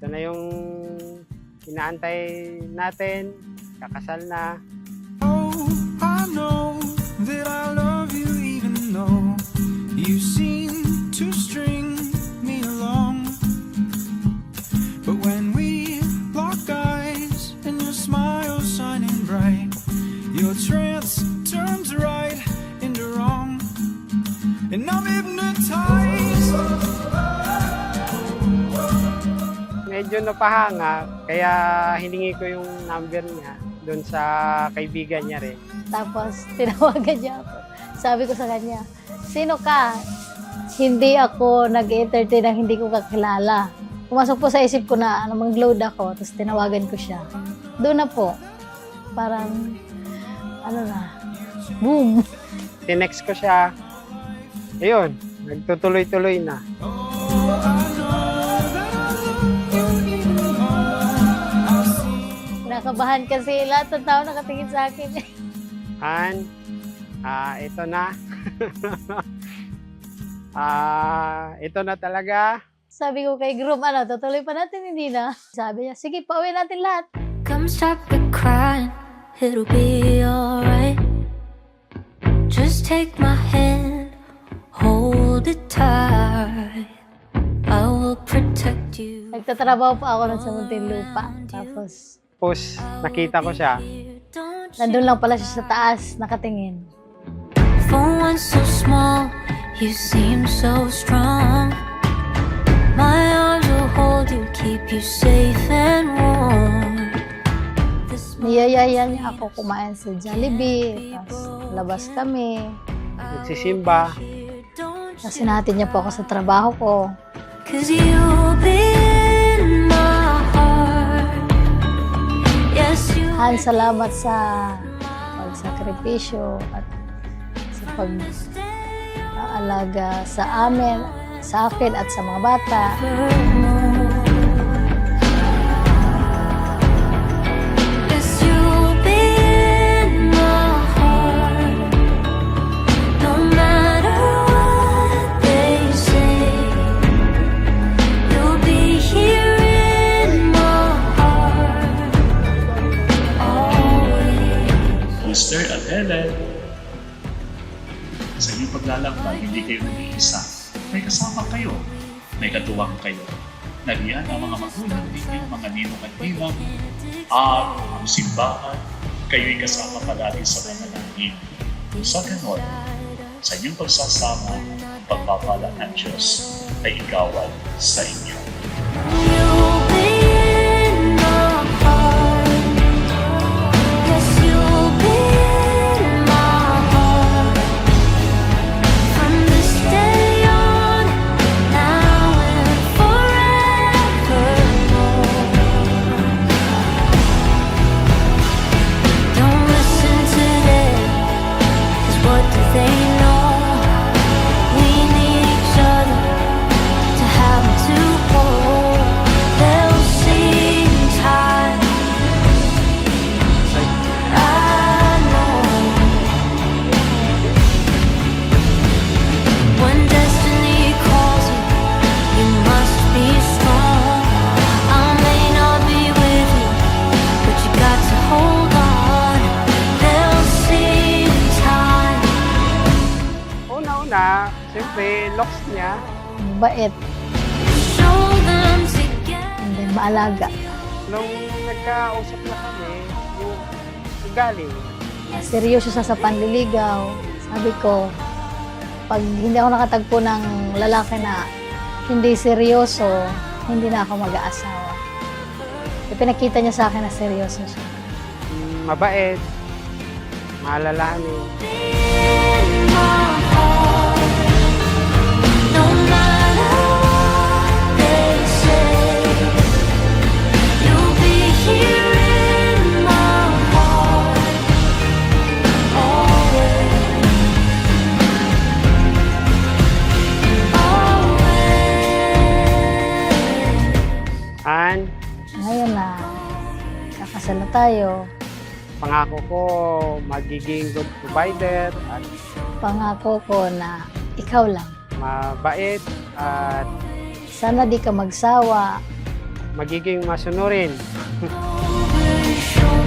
Ito na yung inaantay natin. Kakasal na. Oh, I know that I love you even though you seem to string me along. But when we lock eyes and your smile's shining bright, your trance turns right into wrong, and I'm hypnotized. Medyo napahanga, kaya hiningi ko yung number niya doon sa kaibigan niya rin. Tapos tinawagan niya ako. Sabi ko sa kanya, sino ka? Hindi ako nag-entertain ng hindi ko kakilala. Pumasok po sa isip ko na mag-load ako, tapos tinawagan ko siya. Doon na po, parang, boom. Tinext ko siya. Ayun, nagtutuloy-tuloy na. Nakabahan kasi lahat ng tao nakatingin sa akin. Han, ito na. Ito na talaga. Sabi ko kay Groom, tutuloy pa natin, hindi na. Sabi niya, sige, pauwi natin lahat. Come stop the crying, it'll be alright. Just take my hand, hold it tight. I will protect you. Nagtatrabaho pa ako nun sa Muntinlupa. Tapos, Nakita ko siya. nandun lang pala siya sa taas, nakatingin. For one so small, you seem so strong. My arms will hold you, keep you safe and warm. Niyayaya niya ako kumain sa Jollibee. Tapos, labas kami. Nagsisimba. Tapos, sinatid niya po ako sa trabaho ko. 'Cause you'll be in my heart. Yes, you. Han, salamat sa pagsakripisyo at sa pag-aalaga sa amin, sa akin at sa mga bata. Yes, you'll be in my heart. No matter what they say, you'll be here in my heart always. Mr. at Helen, sa inyong paglalakbay, hindi kayo nag-iisa. May kasama kayo, may katuwang kayo. Nariyan ang mga magulang ninyo, mga ninong at ninang, at ang simbahan, kayo'y kasama palagi sa panalangin. Sa ganon, sa inyong pagsasama, pagpapala ng Diyos ay ikawan sa inyo. You'll be in my heart. Yes, you'll be in my heart. From this day on, now and forevermore. Don't listen to them, 'cause what do they know? We need each other to have and to hold. They'll see in time. I know when destiny calls you, you must be strong. I may not be with you, but you got to hold on. They'll see in time. Una-una, siyempre, looks niya. Mabait, Show them together. and then maalaga. Nung nagkausap na kami, yung ugali. Seryoso siya sa panliligaw. Sabi ko, pag hindi ako nakatagpo ng lalaki na hindi seryoso, hindi na ako mag-aasawa. Pinakita niya sa akin na seryoso siya. Mabait. Maalalahanin. In my heart, no matter what they say, you'll be here in my heart always, always. Han, Ngayon na, kakasal na tayo. pangako ko magiging good provider at Pangako ko na ikaw lang. mabait at Sana di ka magsawa magiging masunurin. Over your shoulder.